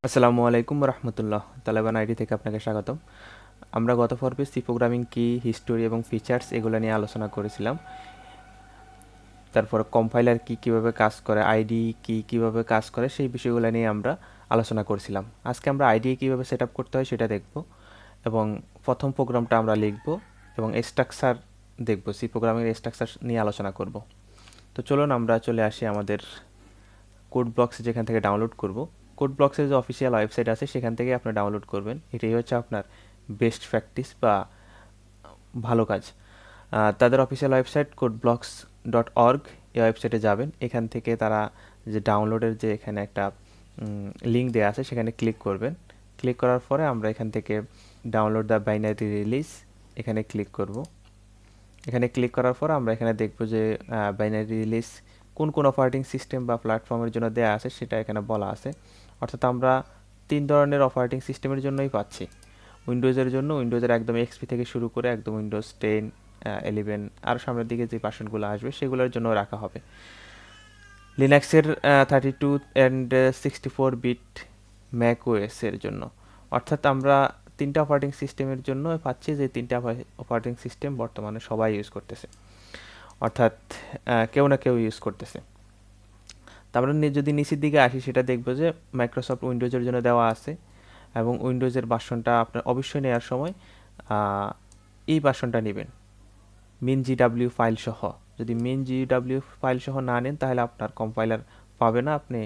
আসসালামু আলাইকুম রহমতুল্লাহ। তালেবান আইডি থেকে আপনাকে স্বাগতম। আমরা গত পর্বে সি প্রোগ্রামিং কি, হিস্টোরি এবং ফিচার্স এগুলো নিয়ে আলোচনা করেছিলাম। তারপর কম্পাইলার কি কিভাবে কাজ করে, আইডি কি কিভাবে কাজ করে, সেই বিষয়গুলো নিয়ে আমরা আলোচনা করেছিলাম। আজকে আমরা আইডি কিভাবে সেট আপ করতে হয় সেটা দেখব এবং প্রথম প্রোগ্রামটা আমরা লিখব এবং স্ট্রাকচার দেখব, সি প্রোগ্রামিং স্ট্রাকচার নিয়ে আলোচনা করব। তো চলুন আমরা চলে আসি আমাদের কোড ব্লকস, যেখান থেকে ডাউনলোড করব। কোড ব্লকসের যে অফিসিয়াল ওয়েবসাইট আছে সেখান থেকে আপনি ডাউনলোড করবেন। এটাই হচ্ছে আপনার বেস্ট প্র্যাকটিস বা ভালো কাজ। তাদের অফিসিয়াল ওয়েবসাইট codeblocks.org, এই ওয়েবসাইটে যাবেন। এখান থেকে তারা যে ডাউনলোডের যে এখানে একটা লিঙ্ক দেওয়া আছে সেখানে ক্লিক করবেন। ক্লিক করার পরে আমরা এখান থেকে ডাউনলোড দ্য বাইনারি রিলিজ এখানে ক্লিক করব। এখানে ক্লিক করার পর আমরা এখানে দেখব যে বাইনারি রিলিজ কোন কোন অপারেটিং সিস্টেম বা প্ল্যাটফর্মের জন্য দেওয়া আছে সেটা এখানে বলা আছে। অর্থাৎ আমরা 3 ধরনের অপারেটিং সিস্টেমের জন্যই পাচ্ছি। উইন্ডোজের জন্য উইন্ডোজের একদম এক্সপি থেকে শুরু করে একদম উইন্ডোজ 10, 11 আর সামনের দিকে যে ভার্সনগুলো আসবে সেগুলোর জন্য রাখা হবে। লিনাক্সের 32 অ্যান্ড 64 বিট, ম্যাক ওএস এর জন্য। অর্থাৎ আমরা 3টা অপারেটিং সিস্টেমের জন্য পাচ্ছি, যে 3টা অপারেটিং সিস্টেম বর্তমানে সবাই ইউজ করতেছে, অর্থাৎ কেউ না কেউ ইউজ করতেছে। তারপরে যদি নিচের দিকে আসি সেটা দেখবো যে মাইক্রোসফট উইন্ডোজের জন্য দেওয়া আছে এবং উইন্ডোজের ভার্সনটা আপনার অবশ্যই নেওয়ার সময় এই ভার্সনটা নেবেন মিন জিডাব্লিউ ফাইল সহ। যদি মিন জিডাব্লিউ ফাইল সহ না নেন তাহলে আপনার কম্পাইলার পাবে না, আপনি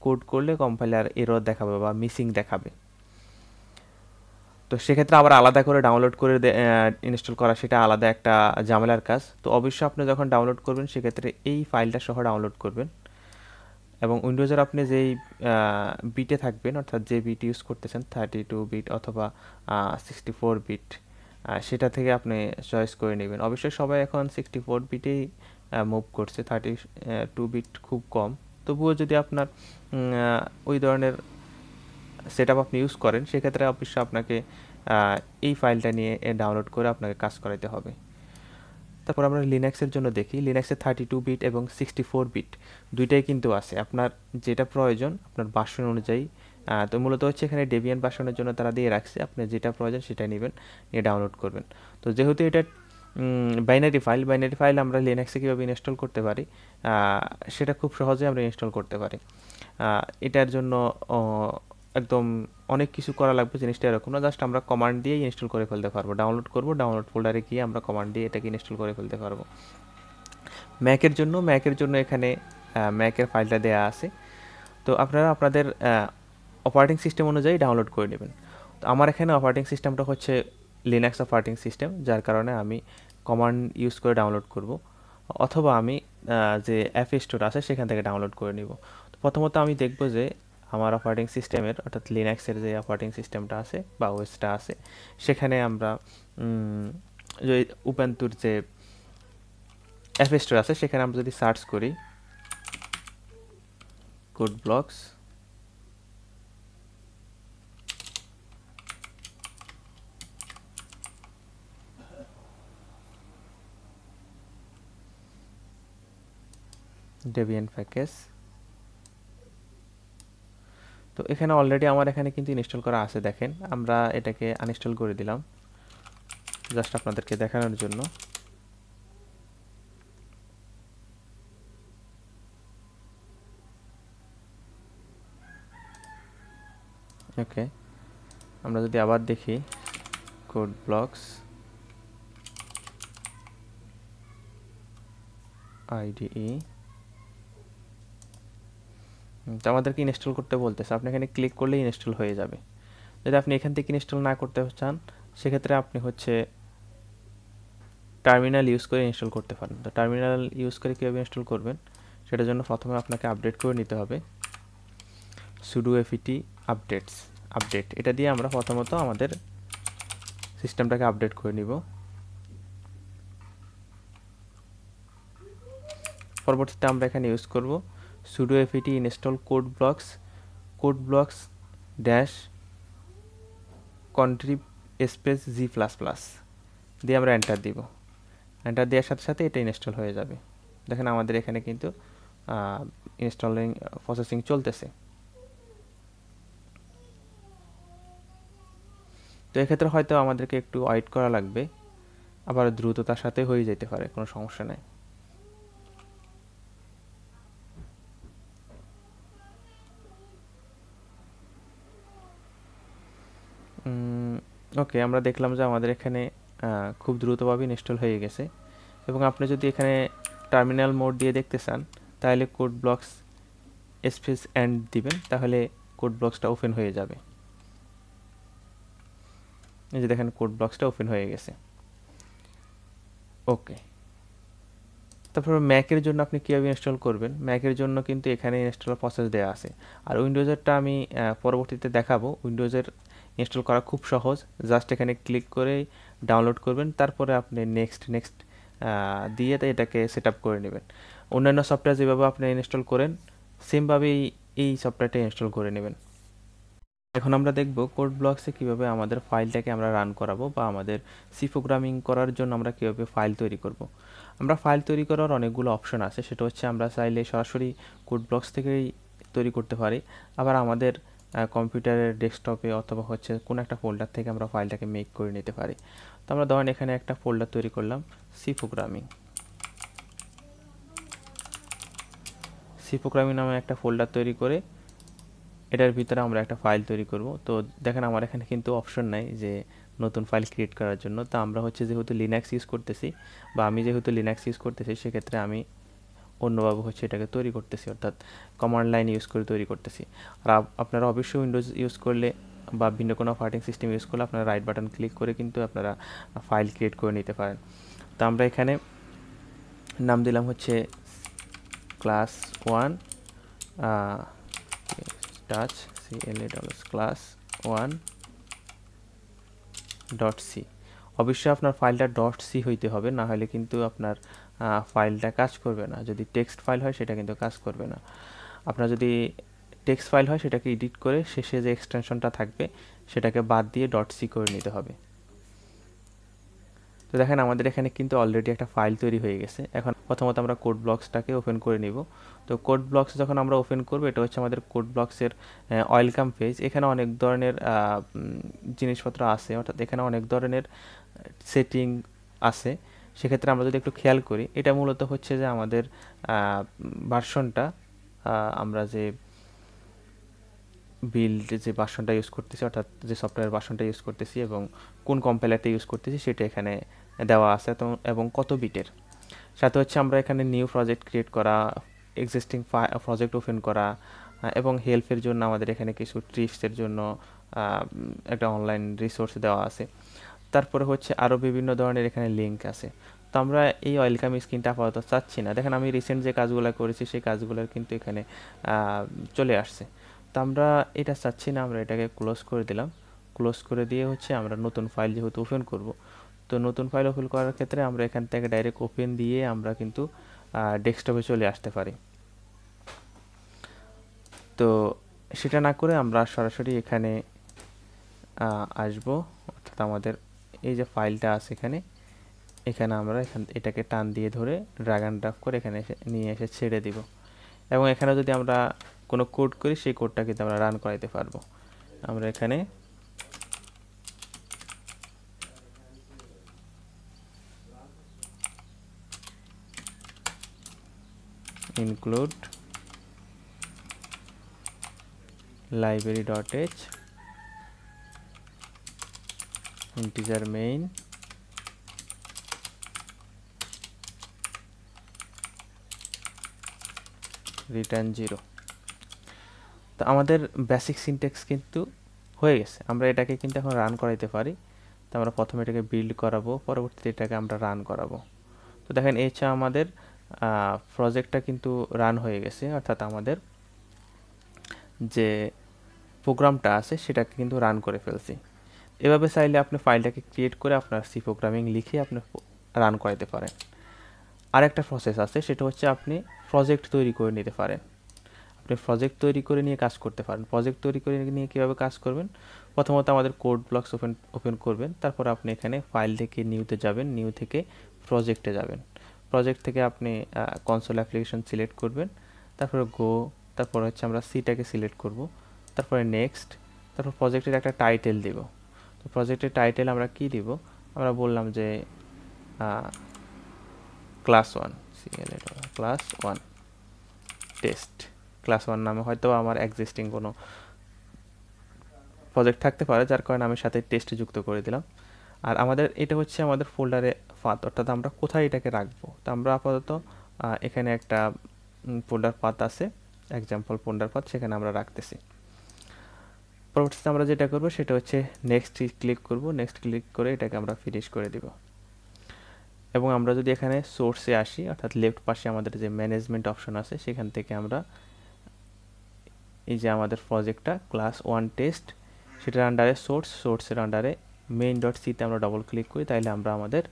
কোড করলে কম্পাইলার এরর দেখাবে বা মিসিং দেখাবে। তো সেক্ষেত্রে আবার আলাদা করে ডাউনলোড করে ইনস্টল করা সেটা আলাদা একটা ঝামেলার কাজ। তো অবশ্যই আপনি যখন ডাউনলোড করবেন সেক্ষেত্রে এই ফাইলটা সহ ডাউনলোড করবেন এবং উইন্ডোজের আপনি যেই বিটে থাকবেন, অর্থাৎ যে বিট ইউজ করতেছেন 32 বিট অথবা 64 বিট, সেটা থেকে আপনি চয়েস করে নেবেন। অবশ্যই সবাই এখন 64 বিটেই মুভ করছে, 32 বিট খুব কম। তবুও যদি আপনার ওই ধরনের সেট আপ আপনি ইউজ করেন সেক্ষেত্রে অবশ্যই আপনাকে এই ফাইলটা নিয়ে ডাউনলোড করে আপনাকে কাজ করাতে হবে। তারপর আমরা লিনাক্সের জন্য দেখি, লিনাক্সে 32 বিট এবং 64 বিট দুইটাই কিন্তু আছে। আপনার যেটা প্রয়োজন আপনার ভার্সন অনুযায়ী, তো মূলত হচ্ছে এখানে ডেবিয়ান ভার্সনের জন্য তারা দিয়ে রাখছে, আপনি যেটা প্রয়োজন সেটা নেবেন, নিয়ে ডাউনলোড করবেন। তো যেহেতু এটা বাইনারি ফাইল আমরা লিনাক্সে কীভাবে ইনস্টল করতে পারি সেটা খুব সহজেই আমরা ইনস্টল করতে পারি। এটার জন্য একদম অনেক কিছু করা লাগবে, জিনিসটা এরকম না, জাস্ট আমরা কমান্ড দিয়ে ইনস্টল করে ফেলতে পারবো। ডাউনলোড করব, ডাউনলোড ফোল্ডারে গিয়ে আমরা কমান্ড দিয়ে এটাকে ইনস্টল করে ফেলতে পারবো। ম্যাকের জন্য এখানে ম্যাকের ফাইলটা দেওয়া আছে। তো আপনারা আপনাদের অপারেটিং সিস্টেম অনুযায়ী ডাউনলোড করে নেবেন। তো আমার এখানে অপারেটিং সিস্টেমটা হচ্ছে লিনাক্স অপারেটিং সিস্টেম, যার কারণে আমি কমান্ড ইউজ করে ডাউনলোড করব, অথবা আমি যে অ্যাপ স্টোর আছে সেখান থেকে ডাউনলোড করে নিব। তো প্রথমত আমি দেখব যে আমার অপারেটিং সিস্টেমের, অর্থাৎ লিনাক্সের যে অপারেটিং সিস্টেমটা আছে বা ওএসটা আছে সেখানে আমরা যে উবুন্টুর যে অ্যাপ স্টোর আছে সেখানে আমরা যদি সার্চ করি কোড ব্লকস, ডেবিয়ান প্যাকেজ, তো এখানে অলরেডি আমার এখানে কিন্তু ইনস্টল করা আছে। দেখেন আমরা এটাকে আনইনস্টল করে দিলাম জাস্ট আপনাদেরকে দেখানোর জন্য। ওকে, আমরা যদি আবার দেখি কোড ব্লকস আইডিই, তো আমাদেরকে ইনস্টল করতে বলতেছে। আপনি এখানে ক্লিক করলে ইনস্টল হয়ে যাবে। যদি আপনি এখান থেকে ইনস্টল না করতে চান সেক্ষেত্রে আপনি হচ্ছে টার্মিনাল ইউজ করে ইনস্টল করতে পারেন। তো টার্মিনাল ইউজ করে কীভাবে ইনস্টল করবেন সেটার জন্য প্রথমে আপনাকে আপডেট করে নিতে হবে, sudo apt আপডেট, এটা দিয়ে আমরা প্রথমত আমাদের সিস্টেমটাকে আপডেট করে নিব। পরবর্তীতে আমরা এখানে ইউজ করব sudo apt install codeblocks dash contrib space g++ দিয়ে আমরা এন্টার দিব। এন্টার দেওয়ার সাথে সাথে এটা ইনস্টল হয়ে যাবে। দেখেন আমাদের এখানে কিন্তু ইনস্টলিং প্রসেসিং চলতেছে। তো এক্ষেত্রে হয়তো আমাদেরকে একটু ওয়েট করা লাগবে, আবার দ্রুততার সাথে হয়ে যেতে পারে, কোনো সমস্যা নেই। ওকে, আমরা দেখলাম যে আমাদের এখানে খুব দ্রুতভাবে ইনস্টল হয়ে গেছে। এবং আপনি যদি এখানে টার্মিনাল মোড দিয়ে দেখতে চান, তাহলে কোড ব্লকস স্পেস এন্ড দিবেন, তাহলে কোড ব্লকসটা ওপেন হয়ে যাবে। এই যে দেখেন কোড ব্লকসটা ওপেন হয়ে গেছে। ওকে, তারপর ম্যাকের জন্য আপনি কীভাবে ইনস্টল করবেন, ম্যাকের জন্য কিন্তু এখানে ইনস্টল প্রসেস দেওয়া আছে। আর উইন্ডোজেরটা আমি পরবর্তীতে দেখাবো। উইন্ডোজের ইনস্টল করা খুব সহজ, জাস্ট এখানে ক্লিক করে ডাউনলোড করবেন, তারপরে আপনি নেক্সট দিয়ে এটাকে সেট আপ করে নেবেন। অন্যান্য সফটওয়্যার যেভাবে আপনি ইনস্টল করেন সেমভাবেই এই সফটওয়্যারটা ইনস্টল করে নেবেন। এখন আমরা দেখব কোড ব্লকসে কিভাবে আমাদের ফাইলটাকে আমরা রান করাবো, বা আমাদের সি প্রোগ্রামিং করার জন্য আমরা কিভাবে ফাইল তৈরি করব। আমরা ফাইল তৈরি করার অনেকগুলো অপশন আছে, সেটা হচ্ছে আমরা চাইলে সরাসরি কোড ব্লকস থেকেই তৈরি করতে পারি, আবার আমাদের কম্পিউটারের ডেস্কটপে অথবা হচ্ছে কোনো একটা ফোল্ডার থেকে আমরা ফাইলটাকে মেক করে নিতে পারি। তো আমরা ধরেন এখানে একটা ফোল্ডার তৈরি করলাম সি প্রোগ্রামিং নামে একটা ফোল্ডার তৈরি করে এটার ভিতরে আমরা একটা ফাইল তৈরি করব। তো দেখেন আমার এখানে কিন্তু অপশন নাই যে নতুন ফাইল ক্রিয়েট করার জন্য। তো আমরা হচ্ছে যেহেতু লিনাক্স ইউজ করতেছি, বা আমি যেহেতু লিনাক্স ইউজ করতেছি, সেক্ষেত্রে আমি অন্যভাবে হচ্ছে এটাকে তৈরি করতেছি, অর্থাৎ কমান্ড লাইন ইউজ করে তৈরি করতেছি। আর আপনারা অবশ্যই উইন্ডোজ ইউজ করলে বা ভিন্ন কোনো অপারেটিং সিস্টেম ইউজ করলে আপনারা রাইট বাটন ক্লিক করে কিন্তু আপনারা ফাইল ক্রিয়েট করে নিতে পারেন। তো আমরা এখানে নাম দিলাম হচ্ছে ক্লাস 1 টাচ class 1.c। অবশ্যই আপনার ফাইলটা .c হইতে হবে, না হলে কিন্তু আপনার ফাইলটা কাজ করবে না। যদি টেক্সট ফাইল হয় সেটা কিন্তু কাজ করবে না। আপনার যদি টেক্সট ফাইল হয় সেটাকে এডিট করে শেষে যে এক্সটেনশনটা থাকবে সেটাকে বাদ দিয়ে .c করে নিতে হবে। তো দেখেন আমাদের এখানে কিন্তু অলরেডি একটা ফাইল তৈরি হয়ে গেছে। এখন প্রথমত আমরা কোড ব্লকসটাকে ওপেন করে নিব। তো কোড ব্লকস যখন আমরা ওপেন করব, এটা হচ্ছে আমাদের কোড ব্লকসের ওয়েলকাম পেজ। এখানে অনেক ধরনের জিনিসপত্র আছে, অর্থাৎ এখানে অনেক ধরনের সেটিং আছে। সেক্ষেত্রে আমরা যদি একটু খেয়াল করি, এটা মূলত হচ্ছে যে আমাদের ভার্সনটা, আমরা যে বিল্ড যে ভার্সনটা ইউজ করতেছি, অর্থাৎ যে সফটওয়্যার ভার্সনটা ইউজ করতেছি এবং কোন কম্পাইলারটা ইউজ করতেছি সেটা এখানে দেওয়া আছে, এবং কত বিটের। সাথে হচ্ছে আমরা এখানে নিউ প্রজেক্ট ক্রিয়েট করা, এক্সিস্টিং প্রজেক্ট ওপেন করা, এবং হেল্পের জন্য আমাদের এখানে কিছু টিপসের জন্য একটা অনলাইন রিসোর্স দেওয়া আছে। তারপরে হচ্ছে আরও বিভিন্ন ধরনের এখানে লিঙ্ক আছে। তো আমরা এই ওয়েলকাম স্ক্রিনটা আপাতত চাচ্ছি না। দেখেন আমি রিসেন্ট যে কাজগুলো করেছি সেই কাজগুলোর কিন্তু এখানে চলে আসছে। তো আমরা এটা চাচ্ছি না, আমরা এটাকে ক্লোজ করে দিলাম। ক্লোজ করে দিয়ে হচ্ছে আমরা নতুন ফাইল যেহেতু ওপেন করব, তো নতুন ফাইল ওপেন করার ক্ষেত্রে আমরা এখান থেকে ডাইরেক্ট ওপেন দিয়ে আমরা কিন্তু ডেস্কটপে চলে আসতে পারি। তো সেটা না করে আমরা সরাসরি এখানে আসব, অর্থাৎ আমাদের এই যে ফাইলটা আছে এখানে আমরা এটাকে টান দিয়ে ধরে ড্র্যাগ অ্যান্ড ড্রপ করে এখানে নিয়ে এসে ছেড়ে দিব। এবং এখানে যদি আমরা কোনো কোড করি সেই কোডটা কিন্তু আমরা রান করাইতে পারবো। আমরা এখানে include library.h integer main return 0। তো আমাদের বেসিক সিনট্যাক্স কিন্তু হয়ে গেছে। আমরা এটাকে কিন্তু এখন রান করাইতে পারি। তো আমরা প্রথমে এটাকে বিল্ড করাবো, পরবর্তীতে এটাকে আমরা রান করাবো। তো দেখেন এছাড়া আমাদের প্রজেক্টটা কিন্তু রান হয়ে গেছে, অর্থাৎ আমাদের যে প্রোগ্রামটা আছে সেটাকে কিন্তু রান করে ফেলছি। এভাবে চাইলে আপনি ফাইলটাকে ক্রিয়েট করে আপনার সি প্রোগ্রামিং লিখে আপনি রান করাইতে পারেন। আরেকটা প্রসেস আছে, সেটা হচ্ছে আপনি প্রজেক্ট তৈরি করে নিতে পারেন। আপনি প্রজেক্ট তৈরি করে নিয়ে কাজ করতে পারেন। প্রজেক্ট তৈরি করে নিয়ে কীভাবে কাজ করবেন, প্রথমত আমাদের কোড ব্লকস ওপেন করবেন, তারপর আপনি এখানে ফাইল থেকে নিউতে যাবেন, নিউ থেকে প্রজেক্টে যাবেন। প্রজেক্ট থেকে আপনি কনসোল অ্যাপ্লিকেশন সিলেক্ট করবেন, তারপরে গো, তারপর হচ্ছে আমরা সিটাকে সিলেক্ট করব, তারপরে নেক্সট, তারপর প্রজেক্টের একটা টাইটেল দেব। তো প্রজেক্টের টাইটেল আমরা কি দিব, আমরা বললাম যে ক্লাস 1 ক্লাস 1 টেস্ট। ক্লাস 1 নামে হয়তো আমার এক্সিস্টিং কোনো প্রজেক্ট থাকতে পারে, যার কারণে আমি সাথে টেস্ট যুক্ত করে দিলাম। আর আমাদের এটা হচ্ছে আমাদের ফোল্ডারে পাথ, অর্থাৎ আমরা কোথায় এটাকে রাখবো। তো আমরা আপাতত এখানে একটা ফোল্ডার পাথ আছে, এক্সাম্পল ফোল্ডার পাথ, সেখানে আমরা রাখতেছি। পরবর্তীতে আমরা যেটা করব সেটা হচ্ছে নেক্সট ক্লিক করব। নেক্সট ক্লিক করে এটাকে আমরা ফিনিশ করে দিব। এবং আমরা যদি এখানে সোর্সে আসি, অর্থাৎ লেফট পাশে আমাদের যে ম্যানেজমেন্ট অপশন আছে, সেখান থেকে আমরা এই যে আমাদের প্রজেক্টটা ক্লাস 1 টেস্ট, সেটার আন্ডারে সোর্সের আন্ডারে main.c-তে আমরা ডবল ক্লিক করি, তাইলে আমরা আমাদের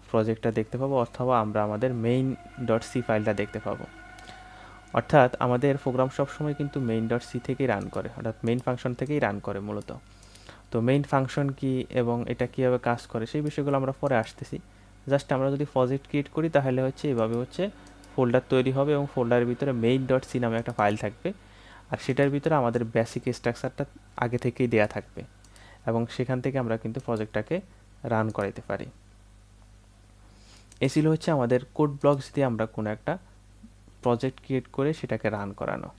প্রজেক্টটা দেখতে পাবো, অথবা আমরা আমাদের main.c ফাইলটা দেখতে পাবো। অর্থাৎ আমাদের প্রোগ্রাম সবসময় কিন্তু main.c থেকেই রান করে, অর্থাৎ মেইন ফাংশন থেকেই রান করে মূলত। তো মেইন ফাংশন কি এবং এটা কীভাবে কাজ করে সেই বিষয়গুলো আমরা পরে আসতেছি। জাস্ট আমরা যদি প্রজেক্ট ক্রিয়েট করি তাহলে হচ্ছে এভাবে হচ্ছে ফোল্ডার তৈরি হবে, এবং ফোল্ডারের ভিতরে main.c নামে একটা ফাইল থাকবে, আর সেটার ভিতরে আমাদের বেসিক স্ট্রাকচারটা আগে থেকেই দেয়া থাকবে, এবং সেখান থেকে আমরা কিন্তু প্রজেক্টটাকে রান করাইতে পারি। এ ছিল হচ্ছে আমাদের কোড ব্লকস দিয়ে আমরা কোনো একটা প্রজেক্ট ক্রিয়েট করে সেটাকে রান করানো।